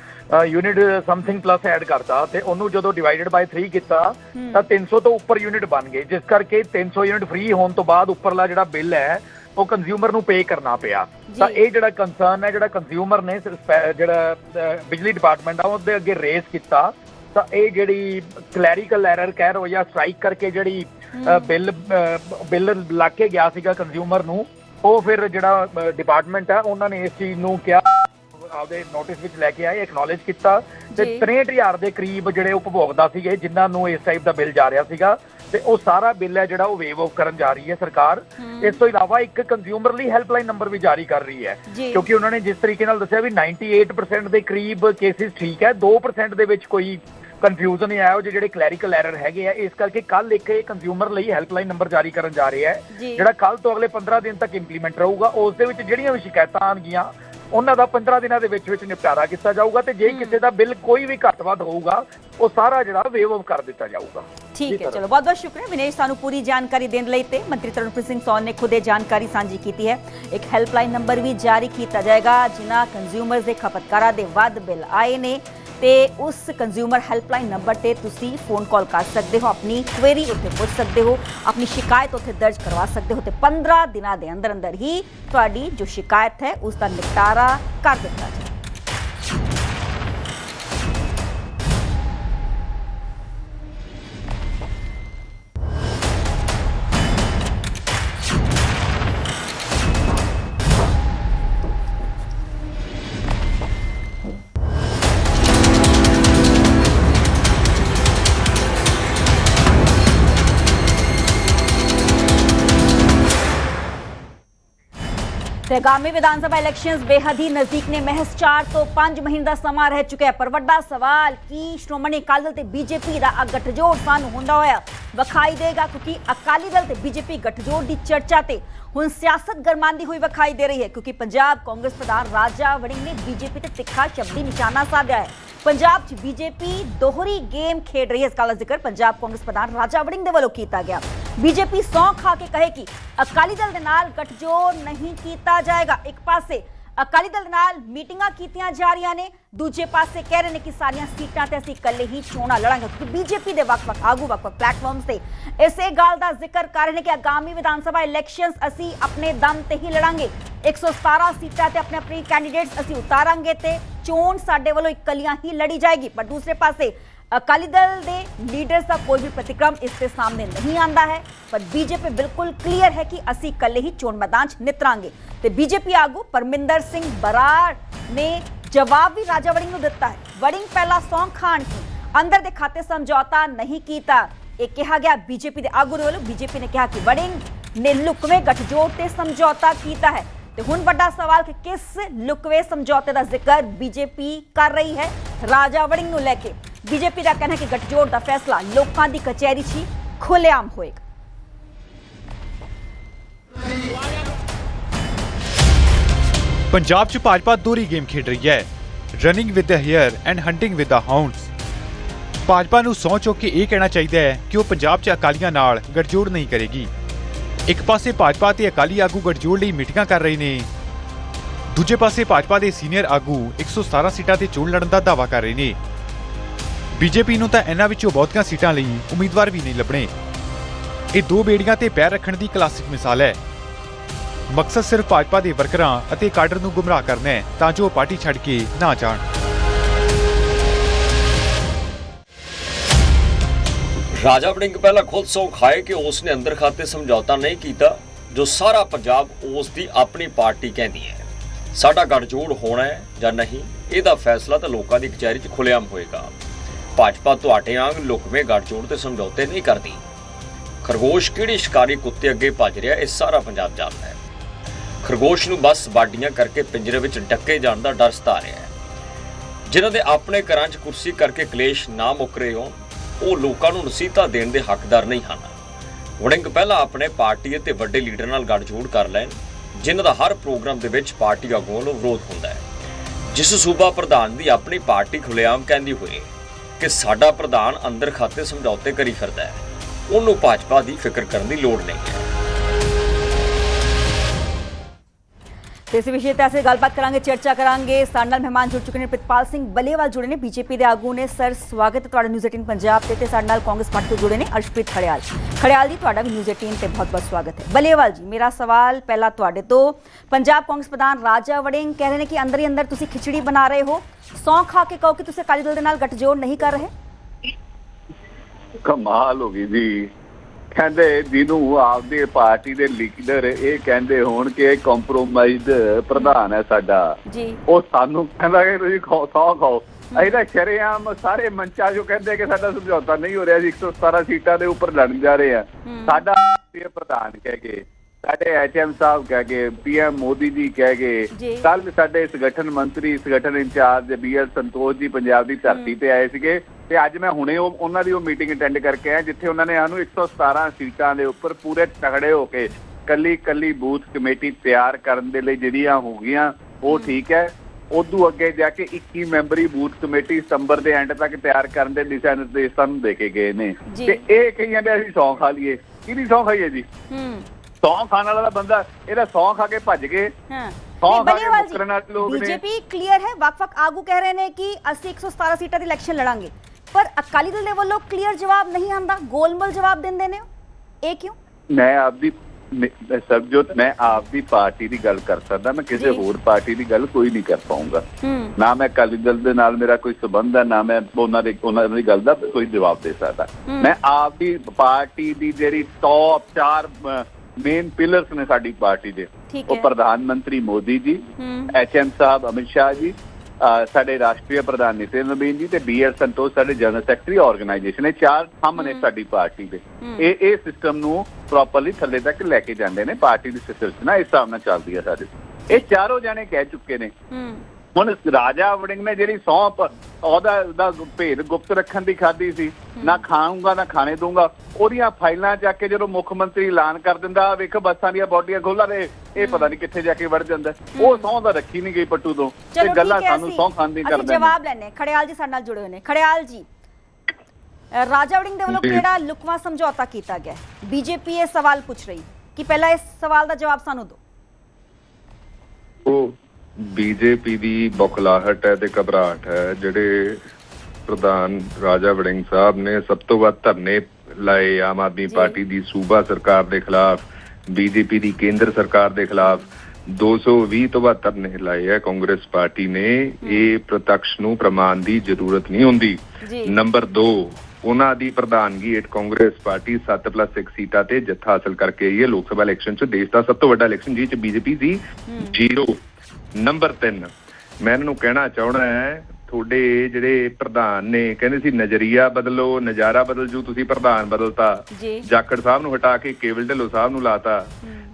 ਯੂਨਿਟ ਸਮਥਿੰਗ ਪਲੱਸ ਐਡ ਕਰਤਾ ਤੇ ਉਹਨੂੰ ਜਦੋਂ ਡਿਵਾਈਡਡ ਬਾਈ 3 ਕੀਤਾ ਤਾਂ 300 ਤੋਂ ਉੱਪਰ ਯੂਨਿਟ ਬਣ ਗਏ, ਜਿਸ ਕਰਕੇ 300 ਯੂਨਿਟ ਫ੍ਰੀ ਹੋਣ ਤੋਂ ਬਾਅਦ ਉੱਪਰਲਾ ਜਿਹੜਾ ਬਿੱਲ ਹੈ ਉਹ ਕੰਜ਼ਿਊਮਰ ਨੂੰ ਪੇ ਕਰਨਾ ਪਿਆ। ਤਾਂ ਇਹ ਜਿਹੜਾ ਕੰਸਰਨ ਹੈ ਜਿਹੜਾ ਕੰਜ਼ਿਊਮਰ ਨੇ ਜਿਹੜਾ ਬਿਜਲੀ ਡਿਪਾਰਟਮੈਂਟ ਆ ਉਹਦੇ ਅੱਗੇ ਰੇਜ਼ ਕੀਤਾ, ਤਾਂ ਇਹ ਜਿਹੜੀ ਕਲੈਰੀਕਲ ਐਰਰ ਕਹਿ ਰਹੋ ਜਾਂ ਸਟ੍ਰਾਈਕ ਕਰਕੇ ਜਿਹੜੀ ਬਿੱਲ ਲੱਗ ਕੇ ਗਿਆ ਸੀਗਾ ਕੰਜ਼ਿਊਮਰ ਨੂੰ, ਉਹ ਫਿਰ ਜਿਹੜਾ ਡਿਪਾਰਟਮੈਂਟ ਆ ਉਹਨਾਂ ਨੇ ਇਸ ਚੀਜ਼ ਨੂੰ ਕਿਹਾ, ਆਪਦੇ ਨੋਟਿਸ ਵਿੱਚ ਲੈ ਕੇ ਆਏ, ਐਕਨੋਲੇਜ ਕੀਤਾ ਤੇ 63,000 ਦੇ ਕਰੀਬ ਜਿਹੜੇ ਉਪਭੋਗਤਾ ਸੀਗੇ ਜਿਨ੍ਹਾਂ ਨੂੰ ਇਸ ਟਾਈਪ ਦਾ ਬਿੱਲ ਜਾ ਰਿਹਾ ਸੀਗਾ ਤੇ ਉਹ ਸਾਰਾ ਬਿੱਲ ਹੈ ਜਿਹੜਾ ਉਹ ਵੇਵ ਆਫ ਕਰਨ ਜਾ ਰਹੀ ਹੈ ਸਰਕਾਰ। ਇਸ ਤੋਂ ਇਲਾਵਾ ਇੱਕ ਕੰਜ਼ਿਊਮਰ ਲਈ ਹੈਲਪਲਾਈਨ ਨੰਬਰ ਵੀ ਜਾਰੀ ਕਰ ਰਹੀ ਹੈ, ਕਿਉਂਕਿ ਉਹਨਾਂ ਨੇ ਜਿਸ ਤਰੀਕੇ ਨਾਲ ਦੱਸਿਆ ਵੀ 98% ਦੇ ਕਰੀਬ ਕੇਸਿਸ ਠੀਕ ਹੈ, 2% ਦੇ ਵਿੱਚ ਕੋਈ ਕਨਫਿਊਜ਼ਨ ਆਇਆ ਉਹ ਜਿਹੜੇ ਕਲੈਰੀਕਲ ਐਰਰ ਹੈਗੇ ਆ। ਇਸ ਕਰਕੇ ਕੱਲ ਇੱਕ ਕੰਜ਼ਿਊਮਰ ਲਈ ਹੈਲਪਲਾਈਨ ਨੰਬਰ ਜਾਰੀ ਕਰਨ ਜਾ ਰਹੇ ਆ, ਜਿਹੜਾ ਕੱਲ ਤੋਂ ਅਗਲੇ 15 ਦਿਨ ਤੱਕ ਇੰਪਲੀਮੈਂਟ ਰਹੂਗਾ। ਉਸ ਦੇ ਵਿੱਚ ਜਿਹੜੀਆਂ ਵੀ ਸ਼ਿਕਾਇਤਾਂ ਆਉਣਗੀਆਂ ਉਹਨਾਂ ਦਾ 15 ਦਿਨਾਂ ਦੇ ਵਿੱਚ ਨਿਪਟਾਰਾ ਕੀਤਾ ਜਾਊਗਾ ਤੇ ਜੇ ਕਿਸੇ ਦਾ ਬਿੱਲ ਕੋਈ ਵੀ ਘੱਟ ਵੱਧ ਹੋਊਗਾ ਉਹ ਸਾਰਾ ਜਿਹੜਾ ਵੇਵ ਆਫ ਕਰ ਦਿੱਤਾ ਜਾਊਗਾ। ਠੀਕ ਹੈ, ਚਲੋ ਬਹੁਤ ਬਹੁਤ ਸ਼ੁਕਰੀਆ ਵਿਨੇਸ਼ ਸਾਨੂੰ ਪੂਰੀ ਜਾਣਕਾਰੀ ਦੇਣ ਲਈ। ਤੇ ਮੰਤਰੀ ਤਰਨਪ੍ਰੀਤ ਸਿੰਘ ਸੌਨ ਨੇ ਖੁਦ ਇਹ ਜਾਣਕਾਰੀ ਸਾਂਝੀ ਕੀਤੀ ਹੈ। ਇੱਕ ਹੈਲਪਲਾਈਨ ਨੰਬਰ ਵੀ ਜਾਰੀ ਕੀਤਾ ਜਾਏਗਾ ਜਿਨ੍ਹਾਂ ਕੰਜ਼ਿਊਮਰਸ ਦੇ ਖਪਤਕਾਰਾਂ ਦੇ ਵੱਧ ਬਿੱਲ ਆਏ ਨੇ ਤੇ ਉਸ ਕੰਜ਼ਿਊਮਰ ਹੈਲਪਲਾਈਨ ਨੰਬਰ ਤੇ ਤੁਸੀਂ ਫੋਨ ਕਾਲ ਕਰ ਸਕਦੇ ਹੋ, ਆਪਣੀ ਕੁਐਰੀ ਉੱਥੇ ਪੁੱਛ ਸਕਦੇ ਹੋ, ਆਪਣੀ ਸ਼ਿਕਾਇਤ ਉੱਥੇ ਦਰਜ ਕਰਵਾ ਸਕਦੇ ਹੋ ਤੇ 15 ਦਿਨਾਂ ਦੇ ਅੰਦਰ ਅੰਦਰ ਹੀ ਤੁਹਾਡੀ ਜੋ ਸ਼ਿਕਾਇਤ ਹੈ ਉਸ ਦਾ ਨਿਪਟਾਰਾ ਕਰ ਦਿੱਤਾ ਜਾਏ। आगामी विधानसभा इलैक्शंस बेहद ही नजदीक ने। महज 4 तो 5 महीने का समा रह चुका है, पर वड्डा सवाल कि श्रोमणी अकाली दल ते बीजेपी का गठजोड़ सानू हुंदा होया विखाई देगा, क्योंकि अकाली दल ते बीजेपी गठजोड़ की चर्चा ते हुण सियासत गरमांदी हुई विखाई दे रही है, क्योंकि पंजाब कांग्रेस प्रधान राजा वड़िंग ने बीजेपी ते तिखा शब्दी निशाना साधा है। पंजाब च बीजेपी दोहरी गेम खेड रही है, इसका जिक्र पंजाब कांग्रेस प्रधान राजा वड़िंग दे वल्लों कीता गया। बीजेपी सौं खा के कहे कि अकाली दल दे नाल गठजोड़ नहीं कीता जाएगा। एक पासे अकाली दल नाल मीटिंगां कीतियां जा रही ने, दूजे पासे कह रहे हैं कि सारियां सीटां ते असीं कल्ले ही चोणां लड़ांगे, क्योंकि बीजेपी दे वक्-वक् आगू वक्-वक् प्लेटफॉर्म्स ते इसे गल दा जिक्र कर रहे हैं कि आगामी विधानसभा इलैक्शंस असीं अपने दम ते ही लड़ांगे। 117 सीटां ते अपने अपने कैंडीडेट्स असीं उतारांगे ते चोण साडे वल्लों इकल्लियां ही लड़ी जाएगी। पर दूसरे पासे अकाली दल दे लीडर्स का कोई भी प्रतिक्रम इसके सामने नहीं आता है, पर बीजेपी बिल्कुल क्लीयर है कि असी कल्ले ही चोण मैदान च नितरांगे। ते बीजेपी आगू परमिंदर सिंह बराड़ ने जवाब भी राजा वड़िंग नूं दिता है। वड़िंग पहला सौं खाण की अंदर दे खाते समझौता नहीं कीता, यह कहा गया बीजेपी दे आगू दे वल्लों। बीजेपी ने कहा कि वड़िंग ने लुकवे गठजोड़ ते समझौता कीता है। ते हुण वड्डा सवाल कि किस लुकवे समझौते का जिक्र बीजेपी कर रही है राजा वड़िंग नूं लैके। बीजेपी का कहना है कि गठजोड़ का फैसला लोकां दी कचहरी च खुलेआम होएगा। पंजाब च भाजपा दोहरी गेम खेड रही है, running with the hare and hunting with the hounds. Bhajpa नूं सौं चुक के यह कहना चाहिए है कि वह पंजाब च अकालियां नाल गठजोड़ नहीं करेगी। एक पासे भाजपा ते अकाली आगू गठजोड़ लई मीटिंगां कर रहे ने, दूजे पासे भाजपा के सीनियर आगू 117 सीटां ते चोण लड़न दा दावा कर रहे ने। बीजेपी नूं तां इन्हां विचों बहुतियां सीटां लई उम्मीदवार भी नहीं लभणे। ये दो बेड़ियां ते पैर रखण दी क्लासिक मिसाल है। मकसद सिर्फ भाजपा के वर्करां अते काडर नूं गुमराह करना है तां जो पार्टी छड्ड के ना जाण। राजा वड़िंग पहला खुद सौ खाए कि उसने अंदर खाते समझौता नहीं किया, जो सारा पंजाब उसकी अपनी पार्टी कहती है। साडा गठजोड़ होना है या नहीं, इसका फैसला तो लोगों की कचहरी च खुलेआम होएगा। भाजपा तुहाडे आंग लुकवे गठजोड़ ते समझौते नहीं करती। खरगोश किहड़ी शिकारी कुत्ते अगे भज रहा है, सारा पंजाब जानता है। खरगोश नूं बस बाडियां करके पिंजरे विच डक्के जाण दा डर सता रहा है। जिन्हां दे अपने घरां च कुर्सी करके कलेश ना मुक रहे होण, ਉਹ ਲੋਕਾਂ ਨੂੰ ਨਸੀਹਤਾਂ ਦੇਣ ਦੇ ਹੱਕਦਾਰ ਨਹੀਂ ਹਨ। ਵੜਿੰਗ ਪਹਿਲਾਂ ਆਪਣੇ ਪਾਰਟੀ ਅਤੇ ਵੱਡੇ ਲੀਡਰ ਨਾਲ ਗੱਠਜੋੜ ਕਰ ਲੈਣ, ਜਿਨ੍ਹਾਂ ਦਾ ਹਰ ਪ੍ਰੋਗਰਾਮ ਦੇ ਵਿੱਚ ਪਾਰਟੀ ਆਗੂਆਂ ਵੱਲੋਂ ਵਿਰੋਧ ਹੁੰਦਾ ਹੈ। ਜਿਸ ਸੂਬਾ ਪ੍ਰਧਾਨ ਦੀ ਆਪਣੀ ਪਾਰਟੀ ਖੁੱਲ੍ਹੇਆਮ ਕਹਿੰਦੀ ਹੋਏ ਕਿ ਸਾਡਾ ਪ੍ਰਧਾਨ ਅੰਦਰ ਖਾਤੇ ਸਮਝੌਤੇ ਕਰੀ ਫਿਰਦਾ ਹੈ, ਉਹਨੂੰ ਭਾਜਪਾ ਦੀ ਫਿਕਰ ਕਰਨ ਦੀ ਲੋੜ ਨਹੀਂ ਹੈ। इस विषय पर असीं गलबात करांगे, चर्चा करांगे। साडे नाल मेहमान जुड़ चुके हैं, प्रितपाल सिंह बलेवाल जुड़े ने, बीजेपी के आगू ने। सर स्वागत है तुहाडा न्यूज़ 18 पंजाब ते साडे नाल कांग्रेस पार्टी तो जुड़े ने अर्शप्रीत खड़ियाल जी, तुहाडा भी न्यूज़ 18 ते बहुत बहुत स्वागत है। बलेवाल जी, मेरा सवाल पहला तुहाडे तो, पंजाब कांग्रेस प्रधान राजा वड़िंग कह रहे हैं कि अंदर ही अंदर तुसीं खिचड़ी बना रहे हो, सौं खा के कहो कि तुसीं अकाली दल दे नाल गठजोड़ नहीं कर रहे। कमाल हो गई जी। ਕਹਿੰਦੇ ਜਿਹਨੂੰ ਆਪਦੀ ਪਾਰਟੀ ਦੇ ਲੀਡਰ ਇਹ ਕਹਿੰਦੇ ਹੋਣ ਕਿ ਇਹ ਕੰਪਰੋਮਾਈਜ਼ ਪ੍ਰਧਾਨ ਹੈ ਸਾਡਾ, ਉਹ ਸਾਨੂੰ ਕਹਿੰਦਾ ਕਿ ਤੁਸੀਂ ਸੌਂ ਖਾਓ। ਅਸੀਂ ਤਾਂ ਸ਼ਰੇਆਮ ਸਾਰੇ ਮੰਚਾਂ 'ਚੋਂ ਕਹਿੰਦੇ ਕਿ ਸਾਡਾ ਸਮਝੌਤਾ ਨਹੀਂ ਹੋ ਰਿਹਾ ਜੀ, 117 ਸੀਟਾਂ ਦੇ ਉੱਪਰ ਲੜਨ ਜਾ ਰਹੇ ਆ। ਸਾਡਾ ਪ੍ਰਧਾਨ ਕਹਿ ਕੇ, ਸਾਡੇ HM ਸਾਹਿਬ ਕਹਿ ਕੇ, PM ਮੋਦੀ ਜੀ ਕਹਿ ਕੇ, ਕੱਲ ਸਾਡੇ ਸੰਗਠਨ ਮੰਤਰੀ ਸੰਗਠਨ ਇੰਚਾਰਜ BL ਸੰਤੋਸ਼ ਜੀ ਪੰਜਾਬ ਦੀ ਧਰਤੀ ਤੇ ਆਏ ਸੀਗੇ। ਤੇ ਅੱਜ ਮੈਂ ਹੁਣੇ ਉਹਨਾਂ ਦੀ ਮੀਟਿੰਗ ਅਟੈਂਡ ਕਰਕੇ ਆਇਆ ਜਿੱਥੇ ਉਹਨਾਂ ਨੇ ਸਾਨੂੰ 117 ਸੀਟਾਂ ਦੇ ਉੱਪਰ ਪੂਰੇ ਤਗੜੇ ਹੋ ਕੇ ਕੱਲੀ ਬੂਥ ਕਮੇਟੀ ਤਿਆਰ ਕਰਨ ਦੇ ਲਈ ਜਿਹੜੀਆਂ ਹੋ ਗਈਆਂ ਉਹ ਠੀਕ ਹੈ। ਉਦੋਂ ਅੱਗੇ ਜਾ ਕੇ 21 ਮੈਂਬਰੀ ਬੂਥ ਕਮੇਟੀ ਸਤੰਬਰ ਦੇ ਐਂਡ ਤੱਕ ਤਿਆਰ ਕਰਨ ਦੇ ਦਿਸ਼ਾ ਨਿਰਦੇਸ਼ ਸਾਨੂੰ ਦੇ ਕੇ ਗਏ ਨੇ ਤੇ ਇਹ ਕਹੀ ਜਾਂਦੇ ਅਸੀਂ ਸੌਂ ਖਾ ਲਈਏ। ਕਿਹਦੀ ਸੌਂ ਖਾਈਏ ਜੀ? ਸੌਂ ਖਾਣ ਵਾਲਾ ਬੰਦਾ ਇਹਦਾ ਸੌਂ ਖਾ ਕੇ ਭੱਜ ਗਏ। बीजेपी क्लीयर है, वक्फ आगू कह रहे हैं कि 117 सीटा ਦੀ ਇਲੈਕਸ਼ਨ ਲੜਾਂਗੇ, ਪਰ ਅਕਾਲੀ ਦਲ ਦੇ ਵੱਲੋਂ ਕਲੀਅਰ ਜਵਾਬ ਨਹੀਂ ਆਂਦਾ, ਗੋਲਮੋਲ ਜਵਾਬ ਦਿੰਦੇ ਨੇ। ਇਹ ਕਿਉਂ? ਮੈਂ ਆਪਦੀ ਸਰਬਜੋਤ ਮੈਂ ਆਪਦੀ ਪਾਰਟੀ ਦੀ ਗੱਲ ਕਰ ਸਕਦਾ, ਮੈਂ ਕਿਸੇ ਹੋਰ ਪਾਰਟੀ ਦੀ ਗੱਲ ਕੋਈ ਨਹੀਂ ਕਰ ਪਾਉਂਗਾ। ਨਾ ਮੈਂ ਅਕਾਲੀ ਦਲ ਦੇ ਨਾਲ ਮੇਰਾ ਕੋਈ ਸੰਬੰਧ ਹੈ, ਨਾ ਮੈਂ ਉਹਨਾਂ ਦੀ ਗੱਲ ਦਾ ਕੋਈ ਜਵਾਬ ਦੇ ਸਕਦਾ। ਮੈਂ ਆਪਦੀ ਪਾਰਟੀ ਦੀ ਜਿਹੜੀ ਟੌਪ 4 ਮੇਨ ਪਿਲਰਸ ਨੇ ਸਾਡੀ ਪਾਰਟੀ ਦੇ, ਉਹ ਪ੍ਰਧਾਨ ਮੰਤਰੀ ਮੋਦੀ ਜੀ, HM ਸਾਹਿਬ ਅਮਿਤ ਸ਼ਾਹ ਜੀ, ਸਾਡੇ ਰਾਸ਼ਟਰੀ ਪ੍ਰਧਾਨ ਨਿਤਿਨ ਨਵੀਨ ਜੀ ਤੇ BL ਸੰਤੋਸ਼ ਸਾਡੇ ਜਨਰਲ ਸੈਕਟਰੀ ਆਰਗੇਨਾਈਜੇਸ਼ਨ, ਇਹ 4 ਥੰਮ ਨੇ ਸਾਡੀ ਪਾਰਟੀ ਦੇ। ਇਹ ਸਿਸਟਮ ਨੂੰ ਪ੍ਰੋਪਰਲੀ ਥੱਲੇ ਤੱਕ ਲੈ ਕੇ ਜਾਂਦੇ ਨੇ। ਪਾਰਟੀ ਦੀ ਸਿਸਟਮ ਇਸ ਹਿਸਾਬ ਨਾਲ ਚੱਲਦੀ ਹੈ ਸਾਡੇ। ਇਹ ਚਾਰੋਂ ਜਾਣੇ ਕਹਿ ਚੁੱਕੇ ਨੇ। ਹੁਣ ਰਾਜਾ ਵੜਿੰਗ ਨੇ ਜਿਹੜੀ ਸੌਂਪ ਉਹਦਾ ਭੇਦ ਗੁਪਤ ਰੱਖਣ ਦੀ ਖਾਧੀ ਸੀ, ਨਾ ਖਾਊਂਗਾ ਨਾ ਖਾਣੇ ਦੂੰਗਾ, ਉਹਦੀਆਂ ਫਾਈਲਾਂ ਚੱਕ ਕੇ ਜਦੋਂ ਮੁੱਖ ਮੰਤਰੀ ਐਲਾਨ ਕਰ ਦਿੰਦਾ ਵੇਖ ਬੱਸਾਂ ਦੀਆਂ ਬੋਡੀਆਂ ਖੋਲਾ ਰਹੇ, ਇਹ ਪਤਾ ਨਹੀਂ ਕਿੱਥੇ ਜਾ ਕੇ ਵੜ ਜਾਂਦਾ। ਉਹ ਸਹੁੰ ਤਾਂ ਰੱਖੀ ਨਹੀਂ ਗਈ ਪੱਟੂ ਤੋਂ, ਤੇ ਗੱਲਾਂ ਸਾਨੂੰ ਸਹੁੰ ਖਾਣ ਦੀ ਕਰਦੇ ਨੇ। ਜਵਾਬ ਲੈਣੇ ਖੜਿਆਲ ਜੀ ਸਾਡੇ ਨਾਲ ਜੁੜੇ ਹੋਏ ਨੇ। ਖੜਿਆਲ ਜੀ, ਰਾਜਾ ਵੜਿੰਗ ਦੇ ਵੱਲੋਂ ਕਿਹੜਾ ਲੁਕਵਾਂ ਸਮਝੌਤਾ ਕੀਤਾ ਗਿਆ? ਬੀਜੇਪੀ ਇਹ ਸਵਾਲ ਪੁੱਛ ਰਹੀ ਕਿ ਪਹਿਲਾਂ ਇਸ ਸਵਾਲ ਦਾ ਜਵਾਬ ਸਾਨੂੰ ਦਿਓ। ਉਹ ਬੀਜੇਪੀ ਦੀ ਬੁਖਲਾਹਟ ਹੈ ਤੇ ਘਬਰਾਹਟ ਹੈ। ਜਿਹੜੇ ਪ੍ਰਧਾਨ ਰਾਜਾ ਵੜਿੰਗ ਸਾਹਿਬ ਨੇ ਸਭ ਤੋਂ ਵੱਧ ਧਰਨੇ ਲਾਏ ਆਮ ਆਦਮੀ ਪਾਰਟੀ ਦੀ ਸੂਬਾ ਸਰਕਾਰ ਦੇ ਖਿਲਾਫ, ਬੀਜੇਪੀ ਦੀ ਕੇਂਦਰ ਸਰਕਾਰ ਦੇ ਖਿਲਾਫ 220 ਤੋਂ ਵੱਧ ਧਰਨੇ ਲਾਏ ਹੈ ਕਾਂਗਰਸ ਪਾਰਟੀ ਨੇ। ਇਹ ਪ੍ਰਤੱਖ ਨੂੰ ਪ੍ਰਮਾਣ ਦੀ ਜ਼ਰੂਰਤ ਨਹੀਂ ਹੁੰਦੀ। ਨੰਬਰ 2, ਉਹਨਾਂ ਦੀ ਪ੍ਰਧਾਨਗੀ ਹੇਠ ਕਾਂਗਰਸ ਪਾਰਟੀ 7+1 ਸੀਟਾਂ ਤੇ ਜਿੱਤ ਹਾਸਲ ਕਰਕੇ ਆਈ ਹੈ ਲੋਕ ਸਭਾ ਇਲੈਕਸ਼ਨ 'ਚ। ਦੇਸ਼ ਦਾ ਸਭ ਤੋਂ ਵੱਡਾ ਇਲੈਕਸ਼ਨ ਜਿਸ 'ਚ ਬੀਜੇਪੀ ਸੀ 0। ਨੰਬਰ 3, ਮੈਂ ਇਹਨਾਂ ਨੂੰ ਕਹਿਣਾ ਚਾਹੁੰਦਾ ਹੈ, ਤੁਹਾਡੇ ਜਿਹੜੇ ਪ੍ਰਧਾਨ ਨੇ ਕਹਿੰਦੇ ਸੀ ਨਜ਼ਰੀਆ ਬਦਲੋ ਨਜ਼ਾਰਾ ਬਦਲ ਜੂ, ਤੁਸੀਂ ਪ੍ਰਧਾਨ ਬਦਲਤਾ। ਜਾਖੜ ਸਾਹਿਬ ਨੂੰ ਹਟਾ ਕੇ ਕੇਵਲ ਢਿੱਲੋਂ ਸਾਹਿਬ ਨੂੰ ਲਾਤਾ,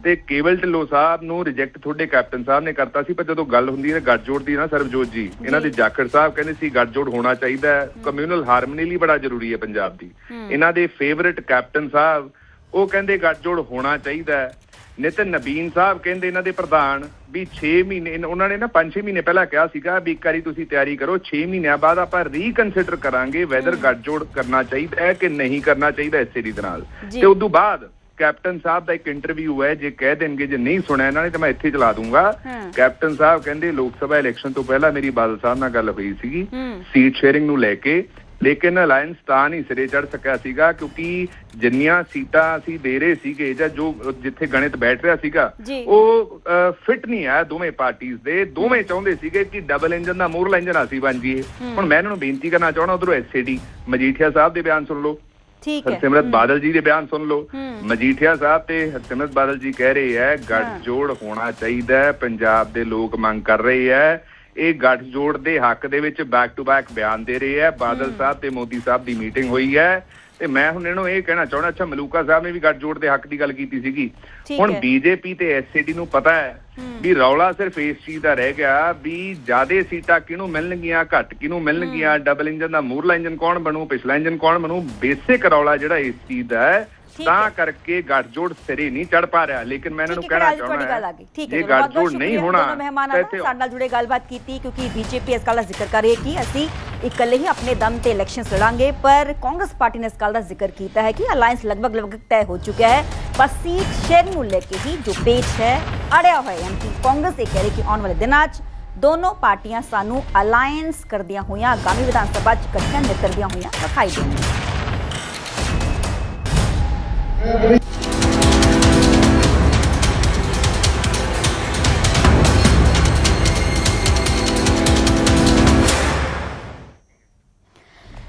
ਤੇ ਕੇਵਲ ਢਿੱਲੋਂ ਸਾਹਿਬ ਨੂੰ ਰਿਜੈਕਟ ਤੁਹਾਡੇ ਕੈਪਟਨ ਸਾਹਿਬ ਨੇ ਕਰਤਾ ਸੀ। ਪਰ ਜਦੋਂ ਗੱਲ ਹੁੰਦੀ ਹੈ ਗੱਠਜੋੜ ਦੀ ਨਾ ਸਰਬਜੋਤ ਜੀ, ਇਹਨਾਂ ਦੇ ਜਾਖੜ ਸਾਹਿਬ ਕਹਿੰਦੇ ਸੀ ਗੱਠਜੋੜ ਹੋਣਾ ਚਾਹੀਦਾ ਹੈ, ਕਮਿਊਨਲ ਹਾਰਮਨੀ ਲਈ ਬੜਾ ਜ਼ਰੂਰੀ ਹੈ ਪੰਜਾਬ ਦੀ। ਇਹਨਾਂ ਦੇ ਫੇਵਰੇਟ ਕੈਪਟਨ ਸਾਹਿਬ ਉਹ ਕਹਿੰਦੇ ਗੱਠਜੋੜ ਹੋਣਾ ਚਾਹੀਦਾ ਹੈ। ਨਿਤਿਨ ਨਵੀਨ ਸਾਹਿਬ ਕਹਿੰਦੇ ਇਹਨਾਂ ਦੇ ਪ੍ਰਧਾਨ ਵੀ 6 ਮਹੀਨੇ, ਉਹਨਾਂ ਨੇ ਨਾ 5-6 ਮਹੀਨੇ ਪਹਿਲਾਂ ਕਿਹਾ ਸੀਗਾ ਵੀ ਇੱਕ ਵਾਰੀ ਤੁਸੀਂ ਤਿਆਰੀ ਕਰੋ, 6 ਮਹੀਨਿਆਂ ਬਾਅਦ ਆਪਾਂ ਰੀਕਨਸੀਡਰ ਕਰਾਂਗੇ ਵੈਦਰ ਗੱਠਜੋੜ ਕਰਨਾ ਚਾਹੀਦਾ ਹੈ ਕਿ ਨਹੀਂ ਕਰਨਾ ਚਾਹੀਦਾ ਇਸ ਸੀਰੀ ਦੇ ਨਾਲ। ਤੇ ਉਦੋਂ ਬਾਅਦ ਕੈਪਟਨ ਸਾਹਿਬ ਦਾ ਇੱਕ ਇੰਟਰਵਿਊ ਹੈ, ਜੇ ਕਹਿ ਦੇਣਗੇ, ਜੇ ਨਹੀਂ ਸੁਣਿਆ ਇਹਨਾਂ ਨੇ ਤਾਂ ਮੈਂ ਇੱਥੇ ਚਲਾ ਦੂੰਗਾ। ਕੈਪਟਨ ਸਾਹਿਬ ਕਹਿੰਦੇ ਲੋਕ ਸਭਾ ਇਲੈਕਸ਼ਨ ਤੋਂ ਪਹਿਲਾਂ ਮੇਰੀ ਬਾਦਲ ਸਾਹਿਬ ਨਾਲ ਗੱਲ ਹੋਈ ਸੀਗੀ ਸੀਟ ਸ਼ੇਅਰਿੰਗ ਨੂੰ ਲੈ ਕੇ, ਲੇਕਿਨ ਅਲਾਇੰਸ ਤਾਂ ਨਹੀਂ ਸਿਰੇ ਚੜ ਸਕਿਆ ਸੀਗਾ ਕਿਉਂਕਿ ਜਿੰਨੀਆਂ ਸੀਟਾਂ ਅਸੀਂ ਦੇ ਰਹੇ ਸੀਗੇ ਜਾਂ ਜੋ ਜਿੱਥੇ ਗਣਿਤ ਬੈਠ ਰਿਹਾ ਸੀਗਾ ਉਹ ਫਿੱਟ ਨਹੀਂ ਆਇਆ ਦੋਵੇਂ ਪਾਰਟੀਆਂ ਦੇ। ਦੋਵੇਂ ਚਾਹੁੰਦੇ ਸੀਗੇ ਕਿ ਡਬਲ ਇੰਜਨ ਦਾ ਮੋਰਲਾ ਇੰਜਨ ਅਸੀਂ ਬਣ ਜਾਈਏ। ਹੁਣ ਮੈਂ ਇਹਨਾਂ ਨੂੰ ਬੇਨਤੀ ਕਰਨਾ ਚਾਹੁੰਦਾ, ਉਧਰੋਂ SAD ਮਜੀਠੀਆ ਸਾਹਿਬ ਦੇ ਬਿਆਨ ਸੁਣ ਲਓ, ਹਰਸਿਮਰਤ ਬਾਦਲ ਜੀ ਦੇ ਬਿਆਨ ਸੁਣ ਲਓ। ਮਜੀਠੀਆ ਸਾਹਿਬ ਤੇ ਹਰਸਿਮਰਤ ਬਾਦਲ ਜੀ ਕਹਿ ਰਹੇ ਹੈ ਗੱਠਜੋੜ ਹੋਣਾ ਚਾਹੀਦਾ ਹੈ, ਪੰਜਾਬ ਦੇ ਲੋਕ ਮੰਗ ਕਰ ਰਹੇ ਹੈ। ਇਹ ਗੱਠਜੋੜ ਦੇ ਹੱਕ ਦੇ ਵਿੱਚ ਬੈਕ ਟੂ ਬੈਕ ਬਿਆਨ ਦੇ ਰਹੇ ਹੈ। ਬਾਦਲ ਸਾਹਿਬ ਤੇ ਮੋਦੀ ਸਾਹਿਬ ਦੀ ਮੀਟਿੰਗ ਹੋਈ ਹੈ ਤੇ ਮੈਂ ਹੁਣ ਇਹਨੂੰ ਇਹ ਕਹਿਣਾ ਚਾਹੁੰਦਾ, ਅੱਛਾ ਮਲੂਕਾ ਸਾਹਿਬ ਨੇ ਵੀ ਗੱਠਜੋੜ ਦੇ ਹੱਕ ਦੀ ਗੱਲ ਕੀਤੀ ਸੀਗੀ। ਹੁਣ BJP ਤੇ SAD ਨੂੰ ਪਤਾ ਹੈ ਵੀ ਰੌਲਾ ਸਿਰਫ ਇਸ ਚੀਜ਼ ਦਾ ਰਹਿ ਗਿਆ ਵੀ ਜ਼ਿਆਦੇ ਸੀਟਾਂ ਕਿਹਨੂੰ ਮਿਲਣਗੀਆਂ, ਘੱਟ ਕਿਹਨੂੰ ਮਿਲਣਗੀਆਂ, ਡਬਲ ਇੰਜਨ ਦਾ ਮੂਰਲਾ ਇੰਜਨ ਕੌਣ ਬਣੂ, ਪਿਛਲਾ ਇੰਜਨ ਕੌਣ ਬਣੂ। ਬੇਸਿਕ ਰੌਲਾ ਜਿਹੜਾ ਇਸ ਚੀਜ਼ ਦਾ ਹੈ, ਤਾਂ ਕਰਕੇ ਗੱਠਜੋੜ ਸਿਰੇ ਨਹੀਂ ਚੜ ਪਾ ਰਿਹਾ। ਲੇਕਿਨ ਮੈਂ ਇਹਨਾਂ ਨੂੰ ਕਹਿਣਾ ਚਾਹੁੰਦਾ ਜੇ ਗੱਠਜੋੜ ਨਹੀਂ ਹੋਣਾ ਮਹਿਮਾਨਾਂ ਸਾਡੇ ਨਾਲ ਜੁੜੇ ਗੱਲਬਾਤ ਕੀਤੀ, ਕਿਉਂਕਿ BJP ਇਸ ਗੱਲ ਦਾ ਜ਼ਿਕਰ ਕਰ ਰਹੀ ਹੈ ਕਿ ਅਸੀਂ ਇਕੱਲੇ ਹੀ ਆਪਣੇ ਦਮ ਤੇ ਇਲੈਕਸ਼ਨ ਲੜਾਂਗੇ, ਪਰ ਕਾਂਗਰਸ ਪਾਰਟੀ ਨੇ ਇਸ ਗੱਲ ਦਾ ਜ਼ਿਕਰ ਕੀਤਾ ਹੈ ਕਿ ਅਲਾਇੰਸ ਲਗਭਗ ਤय ਹੋ ਚੁੱਕਿਆ ਹੈ। ਬਸ ਸੀਟ ਸ਼ੇਅਰਿੰਗ ਨੂੰ ਲੈ ਕੇ ਹੀ ਜੋ ਪੇਚ ਹੈ ਅੜਿਆ ਹੋਇਆ ਹੈ। ਕਿ ਕਾਂਗਰਸ ਇਹ ਕਹਿ ਰਹੀ ਕਿ ਆਉਣ ਵਾਲੇ ਦਿਨਾਂ 'ਚ ਦੋਨੋਂ ਪਾਰਟੀਆਂ ਸਾਨੂੰ ਅਲਾਇੰਸ ਕਰਦੀਆਂ ਹੋਈਆਂ ਆਗਾਮੀ ਵਿਧਾਨ ਸਭਾ 'ਚ ਇਕੱਠੀਆਂ ਨਿਤਰਦੀਆਂ ਹੋਈਆਂ ਦਿਖਾਈ ਦੇਣਗੀਆਂ।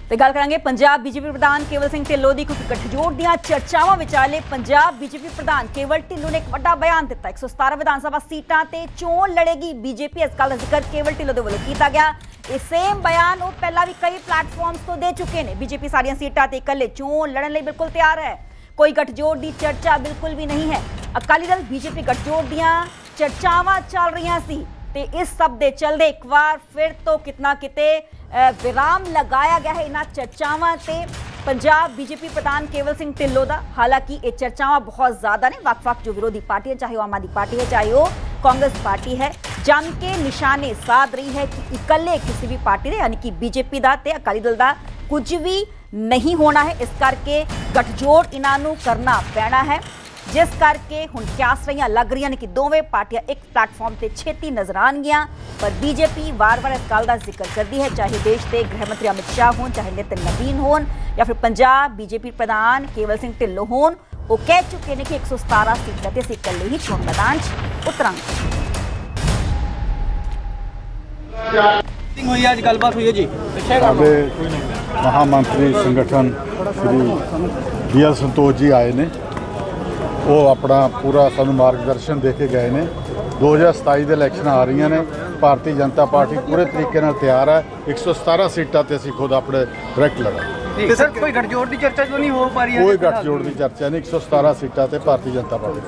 ਤੇ ਗੱਲ ਕਰਾਂਗੇ ਪੰਜਾਬ BJP ਪ੍ਰਧਾਨ ਕੇਵਲ ਸਿੰਘ ਢਿੱਲੋਂ ਦੀ, ਕਿਉਂਕਿ ਗੱਠਜੋੜ ਦੀਆਂ ਚਰਚਾਵਾਂ ਵਿਚਾਲੇ ਪੰਜਾਬ BJP ਪ੍ਰਧਾਨ ਕੇਵਲ ਢਿੱਲੋਂ ਨੇ ਇੱਕ ਵੱਡਾ ਬਿਆਨ ਦਿੱਤਾ। 117 ਵਿਧਾਨ ਸਭਾ ਸੀਟਾਂ ਤੇ ਚੋਣ ਲੜੇਗੀ BJP, ਇਸ ਗੱਲ ਦਾ ਜ਼ਿਕਰ ਕੇਵਲ ਢਿੱਲੋਂ ਦੇ ਵੱਲੋਂ ਕੀਤਾ ਗਿਆ। ਇਹ ਸੇਮ ਬਿਆਨ ਉਹ ਪਹਿਲਾਂ ਵੀ ਕਈ ਪਲੇਟਫਾਰਮਸ ਤੋਂ ਦੇ ਚੁੱਕੇ ਨੇ। BJP ਸਾਰੀਆਂ ਸੀਟਾਂ ਤੇ ਇਕੱਲੇ ਚੋਣ ਲੜਨ ਲਈ ਬਿਲਕੁਲ ਤਿਆਰ ਹੈ, ਕੋਈ ਗੱਠਜੋੜ ਦੀ ਚਰਚਾ ਬਿਲਕੁਲ ਵੀ ਨਹੀਂ ਹੈ। ਅਕਾਲੀ ਦਲ BJP ਗੱਠਜੋੜ ਦੀਆਂ ਚਰਚਾਵਾਂ ਚੱਲ ਰਹੀਆਂ ਸੀ ਤੇ ਇਸ ਸਭ ਦੇ ਚਲਦੇ ਇੱਕ ਵਾਰ ਫਿਰ ਤੋਂ ਕਿਤਨਾ ਕਿਤੇ ਵਿਰਾਮ ਲਗਾਇਆ ਗਿਆ ਹੈ ਇਹਨਾਂ ਚਰਚਾਵਾਂ ਤੇ पंजाब बीजेपी प्रधान केवल सिंह ढिल्लों का। हालांकि ये चर्चावां बहुत ज्यादा ने, वक्-वक् जो विरोधी पार्टी है, चाहे वो आम आदमी पार्टी है चाहे वो कांग्रेस पार्टी है, जम के निशाने साध रही है कि इकल्ले किसी भी पार्टी ने यानी कि बीजेपी का ते अकाली दल का कुछ भी नहीं होना है। इस करके गठजोड़ इन्हों करना पैना है, जिस करके हुण क्यासरियां लग रही ने कि दोवें पार्टियां एक प्लेटफॉर्म से छेती नजर आएंगियां। पर बीजेपी वार वार इस गल का जिक्र करती है, चाहे देश के गृह मंत्री अमित शाह होन, चाहे नितिन नवीन होन या फिर पंजाब बीजेपी प्रधान केवल सिंह ढिल्लों होन, वो कह चुके हैं कि 117 सीटां ते असीं इकल्ले ही चोण मैदान च उतरांगे। महामंत्री संगठन श्री BL संतोष जी आए ने, वो अपना पूरा सानू मार्गदर्शन दे के गए ने। 2027 ਦੇ ਇਲੈਕਸ਼ਨ ਆ ਰਹੀਆਂ ਨੇ, ਭਾਰਤੀ ਜਨਤਾ ਪਾਰਟੀ ਪੂਰੇ ਤਰੀਕੇ ਨਾਲ ਤਿਆਰ ਹੈ। 117 ਸੀਟਾਂ ਤੇ ਅਸੀਂ ਖੁਦ ਆਪਣੇ ਡਾਇਰੈਕਟ ਲੜਾਂਗੇ। ਸਰ ਕੋਈ ਗੱਠਜੋੜ ਦੀ ਚਰਚਾ ਕਿਉਂ ਨਹੀਂ ਹੋ ਪਾ ਰਹੀ ਹੈ? ਕੋਈ ਗੱਠਜੋੜ ਦੀ ਚਰਚਾ ਨਹੀਂ, 117 ਸੀਟਾਂ ਤੇ ਭਾਰਤੀ ਜਨਤਾ ਪਾਰਟੀ।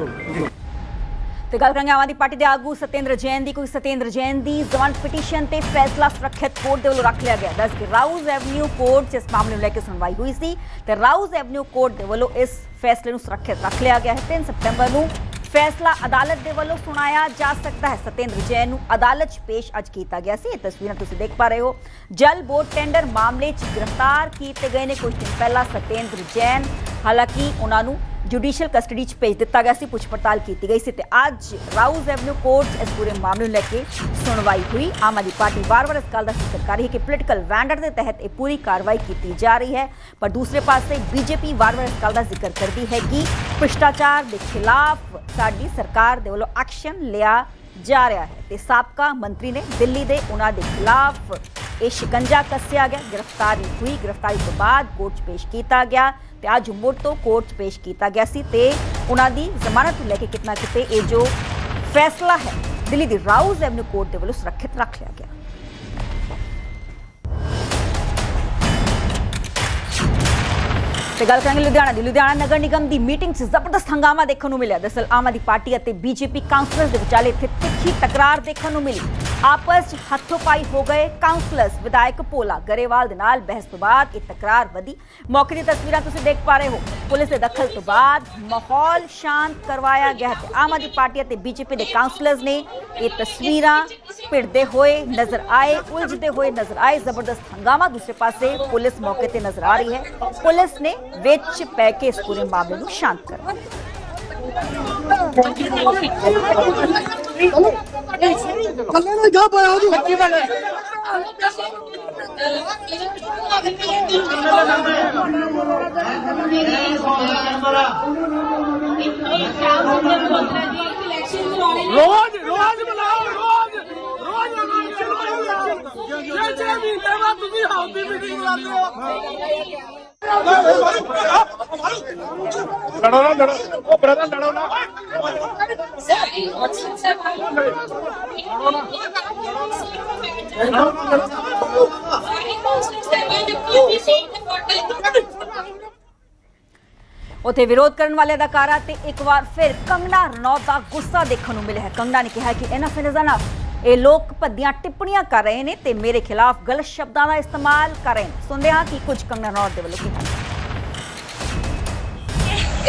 तो गल करेंगे आम आदमी पार्टी के आगू सत्येंद्र जैन की। कोई सत्येंद्र जैन की जमानत पिटीशन से फैसला सुरक्षित कोर्ट के वालों रख लिया गया। दस कि राउज एवेन्यू कोर्ट से इस मामले में लेकर सुनवाई हुई सी, तो राउज एवेन्यू कोर्ट के वालों इस फैसले को सुरक्षित रख लिया गया है। 3 सितंबर को फैसला अदालत के वालों सुनाया जा सकता है। सत्येंद्र जैन को अदालत पेश अज किया गया सी। तस्वीरें तुसीं देख पा रहे हो। जल बोर्ड टेंडर मामले गिरफ्तार किए गए ने कुछ दिन पहला सत्येंद्र जैन, हालांकि उन्होंने जुडिशियल कस्टडी च भेज दिता गया सी, पुछ पड़ताल की गई सी। अज राउज एवेन्यू कोर्ट इस पूरे मामले को लेकर सुनवाई हुई। आम आदमी पार्टी बार बार इस गल का जिक्र कर रही है कि पोलिटिकल वेंडर के तहत यह पूरी कार्रवाई की जा रही है, पर दूसरे पासे बीजेपी बार बार इस गल का जिक्र करती है कि भ्रष्टाचार के खिलाफ साडी सरकार दे वालों एक्शन लिया जा रहा है। तो साबका मंत्री ने दिल्ली के उन्होंने खिलाफ ये शिकंजा कसिया गया, गिरफ्तारी हुई। गिरफ्तारी तो बाद कोर्ट पेश किया गया, तो अज मुड़ तो कोर्ट पेश किया गया सी, ते उन्होंने जमानत लेके कितना किते ये जो फैसला है दिल्ली की राउज एवेन्यू कोर्ट के वालों सुरक्षित रख लिया गया। तो गल करेंगे लुधियाना की। लुधियाना नगर निगम की मीटिंग से जबरदस्त हंगामा देखने को मिला। दरअसल आम आदमी पार्टी और बीजेपी काउंसलर्स के विचाले इत्थे तिखी तकरार देखने को मिली। आपस हथोपाई हो गए काउंसलर्स। विधायक भोला गरेवाल दे नाल बहस तो बाद ये तकरार वधी। मौके की तस्वीरें तुसीं देख पा रहे हो। पुलिस के दखल तो बाद माहौल शांत करवाया गया है। आम आदमी पार्टी और बीजेपी के काउंसलर्स ने ये तस्वीरें भिड़ते हुए नजर आए, उलझते हुए नजर आए। जबरदस्त हंगामा दूसरे पासे पुलिस मौके पर नजर आ रही है। पुलिस ने विच पै के इस पूरे मामले को शांत करवाया। रोज रोज बुलाओ, रोज रोज लड़ो ना, लड़ो ओ ब्रदर, लड़ो ना। उत्थे विरोध करने वाले अदाकारा ते एक बार फिर कंगना रनौत का गुस्सा देखने को मिला है। कंगना ने कहा कि इनफ इज इनफ, ये लोग भद्दियां टिप्पणियां कर रहे हैं ते मेरे खिलाफ गलत शब्दों का इस्तेमाल कर रहे हैं। सुनते हैं कि कुछ कंगना रनौत के वालों की।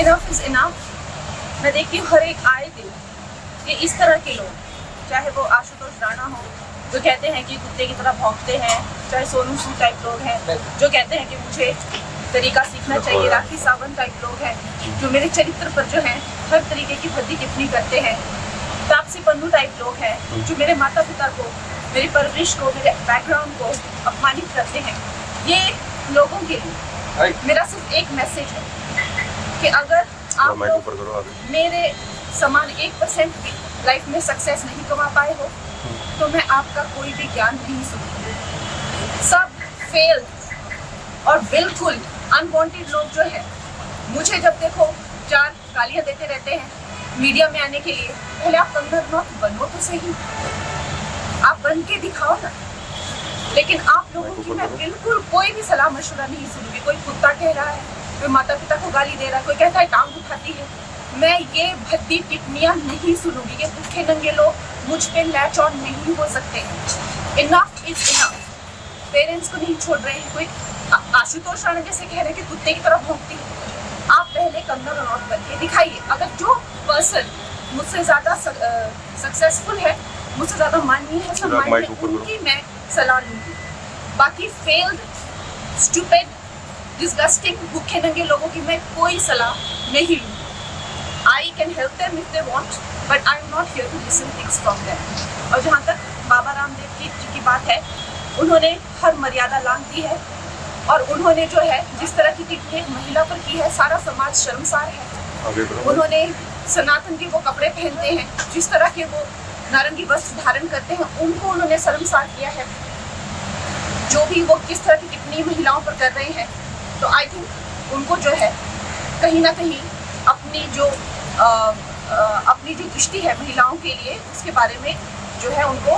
Enough is enough. मैं देखती हूँ हर एक आए दिन कि इस तरह के लोग, चाहे वो आशुतोष राणा हो जो कहते हैं कि कुत्ते की तरह भौंकते हैं, चाहे सोनू सूद टाइप लोग हैं जो कहते हैं कि मुझे तरीका सीखना चाहिए, राखी सावंत टाइप लोग हैं जो मेरे चरित्र पर जो है हर तरीके की भद्दी टिप्पणी करते हैं, तापसी पन्नू टाइप लोग हैं जो मेरे माता पिता को, मेरी परवरिश को, मेरे बैकग्राउंड को अपमानित करते हैं। ये लोगों के लिए मेरा सिर्फ एक मैसेज है कि अगर आप लोग मेरे समान 1% भी लाइफ में सक्सेस नहीं कमा पाए हो तो मैं आपका कोई भी ज्ञान नहीं सुनूंगी। सब फेल और बिल्कुल अनवांटेड लोग जो है, मुझे जब देखो 4 गालियां देते रहते हैं मीडिया में आने के लिए, पहले आप कंगना रनौत बनो तो सही, आप बन के दिखाओ ना। लेकिन आप लोगों की मैं बिल्कुल कोई भी सलाह मशवरा नहीं सुनूंगी। कोई कुत्ता कह रहा है, कोई माता पिता को गाली दे रहा है, कोई कहता है टांग उठाती है, मैं ये भद्दी टिप्पणियां नहीं सुनूंगी। ये भूखे नंगे लोग मुझ पे लैच ऑन नहीं हो सकते हैं। Enough is enough. पेरेंट्स को नहीं छोड़ रहे हैं। कोई आशुतोष राणा जैसे कह रहे हैं कि कुत्ते की तरह भौंकती है। आप पहले कंगना रनौत बन के दिखाइए। अगर जो पर्सन मुझसे ज्यादा सक्सेसफुल है, मुझसे ज्यादा माननीय है, सम्माननीय, उनकी मैं सलाह लूंगी। बाकी फेल्ड, स्टूपिड, डिस्गस्टिंग भूखे नंगे लोगों की मैं कोई सलाह नहीं लूंगी। I can help them if they want, but I'm not here to listen things from them. और जहाँ तक बाबा रामदेव जी की बात है, उन्होंने हर मर्यादा लांघ दी है और उन्होंने जो है जिस तरह की टिप्पणी एक महिला पर की है, सारा समाज शर्मसार है। उन्होंने सनातन के वो कपड़े पहनते हैं, जिस तरह के वो नारंगी वस्त्र धारण करते हैं, उनको उन्होंने शर्मसार किया है। जो भी वो किस तरह की टिप्पणी महिलाओं पर कर रहे हैं, तो आई थिंक उनको जो है कहीं ना कहीं अपनी जो दृष्टि है महिलाओं के लिए, उसके बारे में जो है उनको